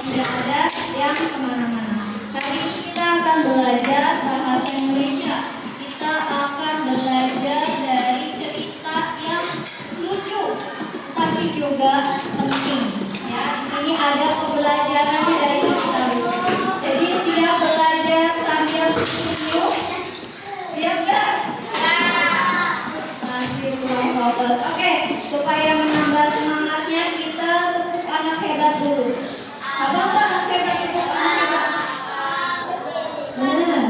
tidak ada yang kemana-mana. Hari ini kita akan belajar bahasa Indonesia. Kita akan belajar dari cerita yang lucu, tapi juga penting. Ya, di sini ada pembelajarannya dari cerita lucu. Jadi siap belajar sambil senyum? Siap gak? Masih kurang fokus. Oke, supaya menambah semangatnya kita tepuk anak hebat dulu. Apa anak hebat tepuk anak hebat? Benar.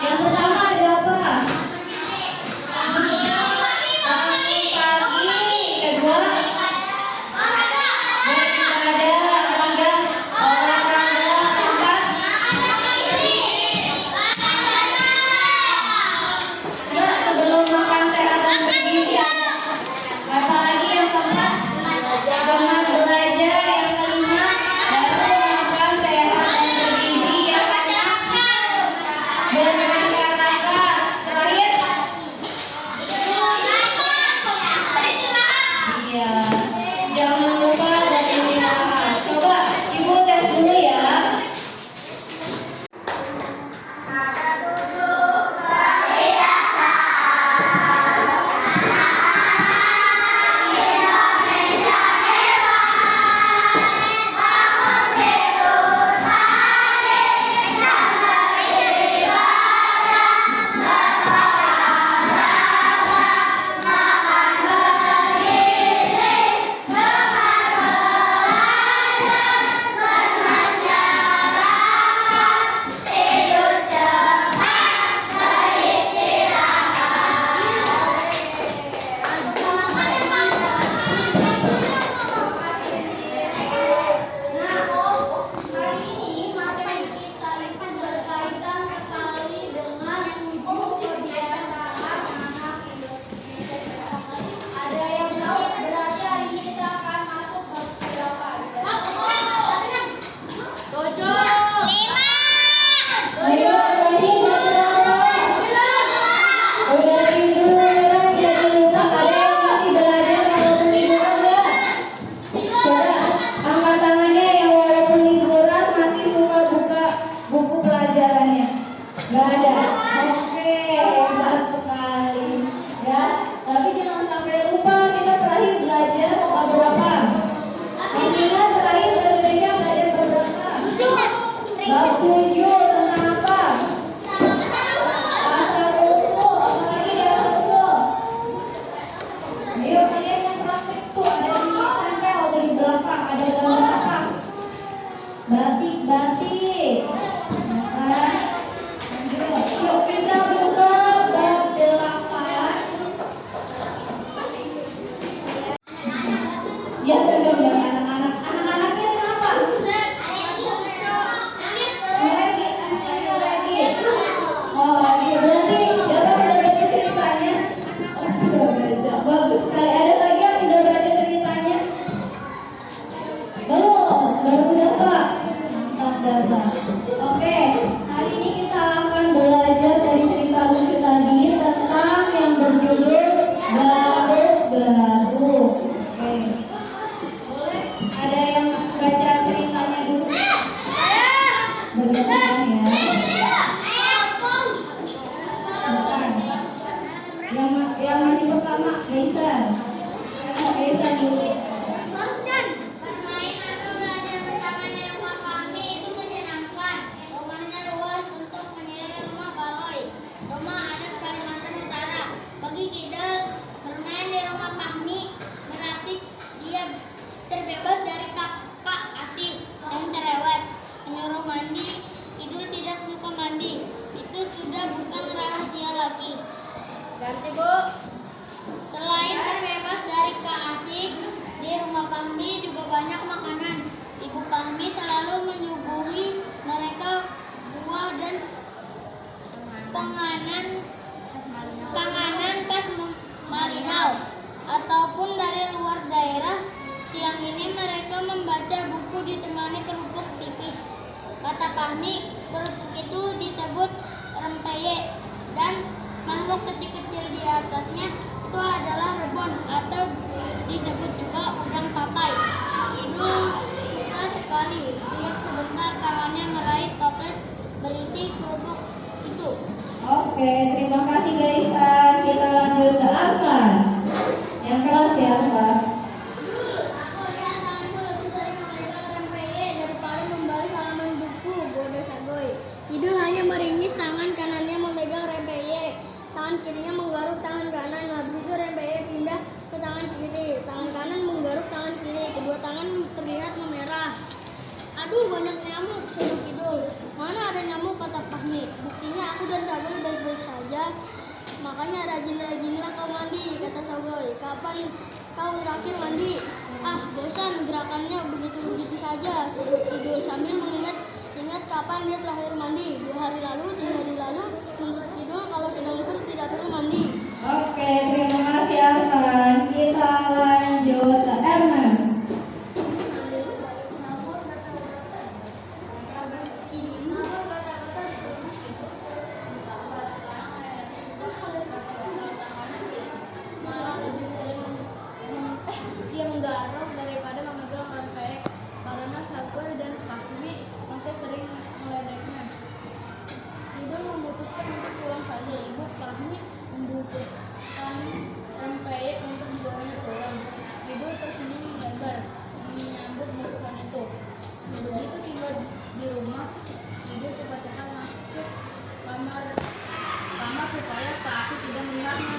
Yang pertama ada apa? Pagi. Kedua batik. Yuk kita buka bab 8. Ya benar anak-anaknya kenapa? Oh, lagi berarti Dara udah baca ceritanya. Oh, sudah baca. Bagus sekali. Ada lagi yang tidak baca ceritanya? Baru dapat. Oke, hari ini kita akan belajar dari cerita lucu tadi tentang yang berjudul Garuk-garuk. Oke, boleh ada yang baca ceritanya dulu? Berdepan ya. Yang masih pertama, Geisa dulu. Ganti Bu. Selain terbebas dari Kak Asik, di rumah kami juga banyak makanan. Ibu kami selalu menyuguhi mereka buah dan panganan khas Malinau ataupun dari luar daerah. Siang ini mereka membaca buku ditemani kerupuk tipis. Kata Fahmi, kerupuk itu disebut rempeyek dan makhluk kecil-kecil di atasnya itu adalah rebon atau disebut juga udang papai. Ibu suka sekali dia Oke, terima kasih Gaisan. Kita lanjut ke Arman. Yang kelas ya, Mbak. Aku lihat tanganku lebih sering memegang rempeye daripada membalik halaman buku. Goda Sagoy. Kidul hanya meringis, tangan kanannya memegang rempeye, tangan kirinya menggaruk tangan kanan. Habis itu rempeye pindah ke tangan kiri, tangan kanan menggaruk tangan kiri, kedua tangan terlihat memerah. Aduh, banyak nyamuk, seru Kidul. Mana ada nyamuk, kata Fahmi. Buktinya aku dan Sagoy baik-baik saja. Makanya rajin-rajinlah kau mandi, kata Sagoy. Kapan kau terakhir mandi? Ah, bosan, gerakannya begitu-begitu saja, sebut Kidul sambil mengingat kapan dia terakhir mandi. 2 hari lalu, 3 hari lalu. Menurut Kidul, kalau sedang libur tidak perlu mandi. Oke, terima kasih Arman. Kita lanjut ke Erman. Dia menggaruk daripada memegang rempeyek karena Sagoy dan Fahmi masih sering meledeknya. Kidul memutuskan untuk pulang saja. Ibu Fahmi membutuhkan rempeyek untuk dibawanya pulang. Kidul tersenyum lebar menyambut burukan itu. Begitu tiba di rumah, Kidul cepat-cepat masuk kamar supaya Kak Asu tidak melihatnya.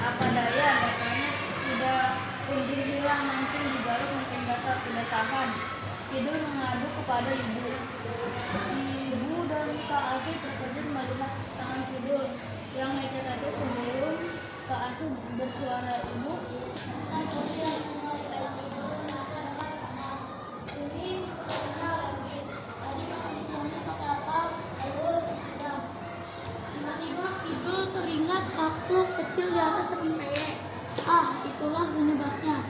Apa daya, datanya tidak kunjung hilang, makin digaruk makin gatal, tidak tahan. Kidul mengadu kepada ibu. Ibu dan Kak Asu terkejut melihat tangan Kidul yang lecet-lecet sebelum Kak Asu bersuara, "Ibu, ini lagi. Tadi makan siangnya pakai apa? Telur, udang." Tiba-tiba Kidul teringat makhluk kecil di atas rempeyek. Ah, itulah penyebabnya.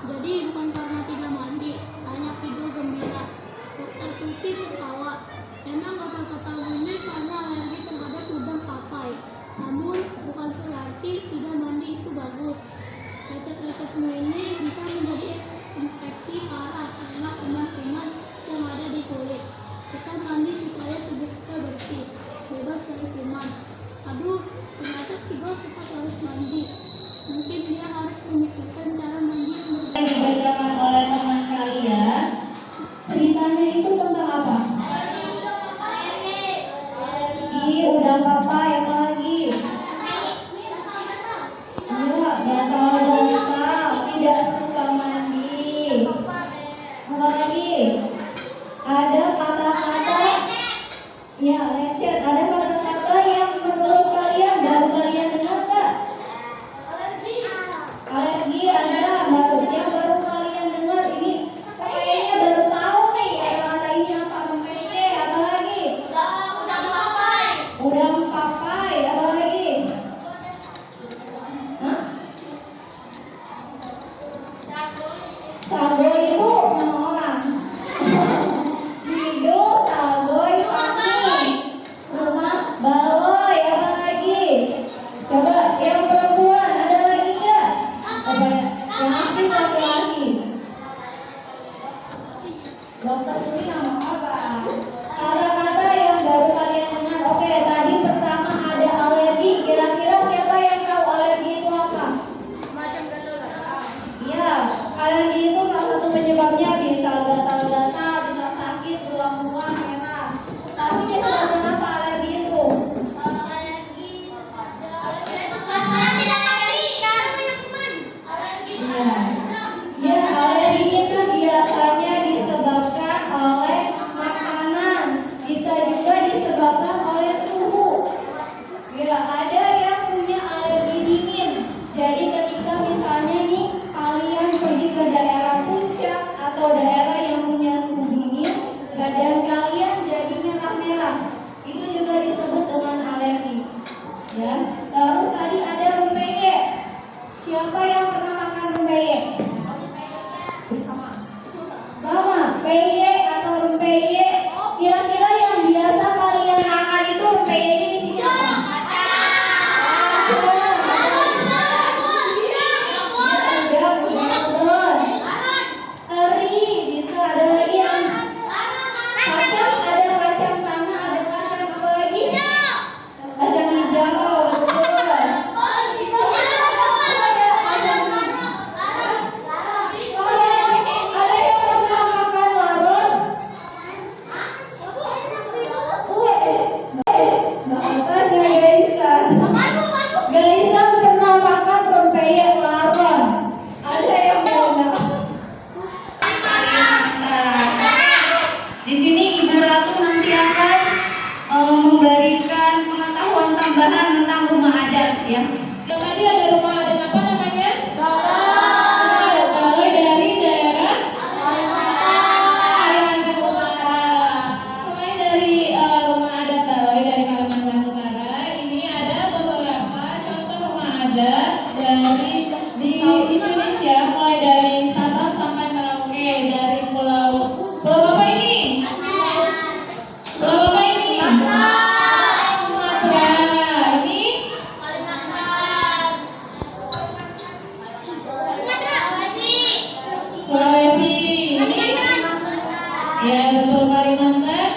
Jadi bukan karena tidak mandi, hanya Kidul gembira. Dokter Tuti tertawa. Memang kata-kata ini karena alergi terhadap udang papai. Namun bukan berarti tidak mandi itu bagus. Lecet-lecetmu ini bisa menjadi infeksi parah karena kuman-kuman yang ada di kulit. Kita mandi supaya tubuh kita bersih, bebas dari kuman. Aduh, ternyata Kidul cepat harus mandi. Mungkin dia harus memikirkan cara mandi yang berbeda. Yang dibacakan oleh teman kalian, ceritanya itu tentang apa? Udang papai, apa lagi? Nggak sama bantal, tidak suka mandi. Apa lagi? Ada kata-kata, ya lecet. Ada kata-kata yang menurut kalian baru kalian dengar nggak? Alergi ada, yang baru kalian dengar ini. Kayaknya baru tahu nih. Ada kata ini apa namanya? Apa lagi? Udang papai, apa lagi? Hah? Sagoy itu nama orang. Kidul, Sagoy, Fahmi. Rumah Baloy, apa lagi? Coba yang perempuan ada lagi nggak? Apa yang aktif laki-laki? Dokter Suri nama orang. Kata-kata yang baru kalian dengar. Oke, tadi pertama ada alergi. Kira-kira siapa yang tahu alergi itu apa? Macam gatal-gatal. Iya, alergi itu salah satu penyebabnya bisa gatal-gatal, bisa sakit, beruang-beruang, merah. Tapi disebabkan apa alergi itu? Ya, alergi itu biasanya disebabkan oleh makanan, bisa juga disebabkan oleh suhu. Ya, ada yang punya alergi dingin. Jadi ketika misalnya nih kalian pergi ke daerah puncak atau daerah yang punya suhu tambahan tentang rumah adat ya. Yang tadi ada rumah adat apa namanya? Rumah adat Baloi dari daerah Kalimantan Utara. Selain dari rumah adat Baloi dari Kalimantan Utara, ini ada beberapa contoh rumah adat di Indonesia, mulai dari Sabang sampai Merauke, dari pulau apa ini? Pulau apa ini? Sumatera. Ini Sulawesi. Ini ya betul, Kalimantan